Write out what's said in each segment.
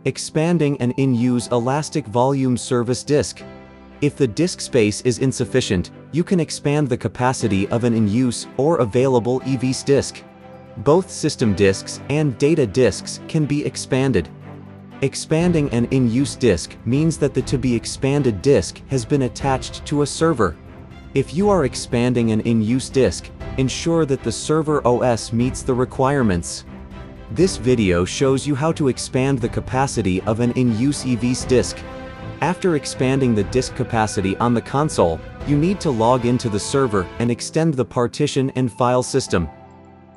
Expanding an in-use elastic volume service disk. If the disk space is insufficient, you can expand the capacity of an in-use or available EVS disk. Both system disks and data disks can be expanded. Expanding an in-use disk means that the to-be-expanded disk has been attached to a server. If you are expanding an in-use disk, ensure that the server OS meets the requirements. This video shows you how to expand the capacity of an in-use EVS disk. After expanding the disk capacity on the console, you need to log into the server and extend the partition and file system.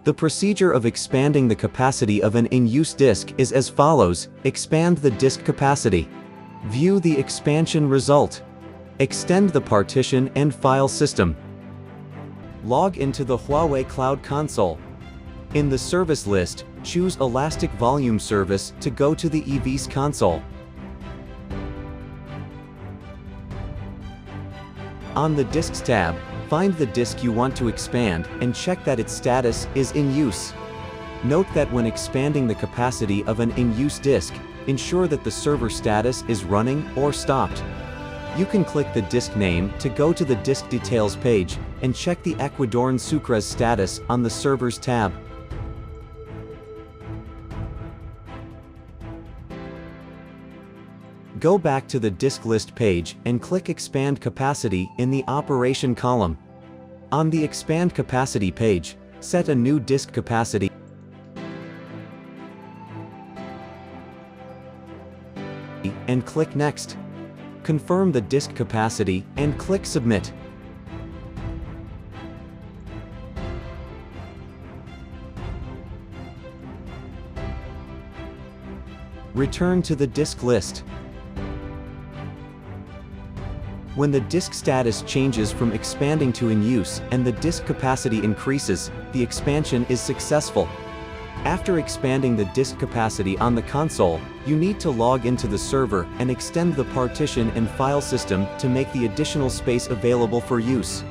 The procedure of expanding the capacity of an in-use disk is as follows: expand the disk capacity. View the expansion result. Extend the partition and file system. Log into the Huawei Cloud Console. In the service list, choose Elastic Volume Service to go to the EVS console. On the Disks tab, find the disk you want to expand and check that its status is in use. Note that when expanding the capacity of an in-use disk, ensure that the server status is running or stopped. You can click the disk name to go to the disk details page and check the Ecuadorian Sucre's status on the Servers tab. Go back to the disk list page and click Expand Capacity in the Operation column. On the Expand Capacity page, set a new disk capacity and click Next. Confirm the disk capacity and click Submit. Return to the disk list. When the disk status changes from expanding to in use and the disk capacity increases, the expansion is successful. After expanding the disk capacity on the console, you need to log into the server and extend the partition and file system to make the additional space available for use.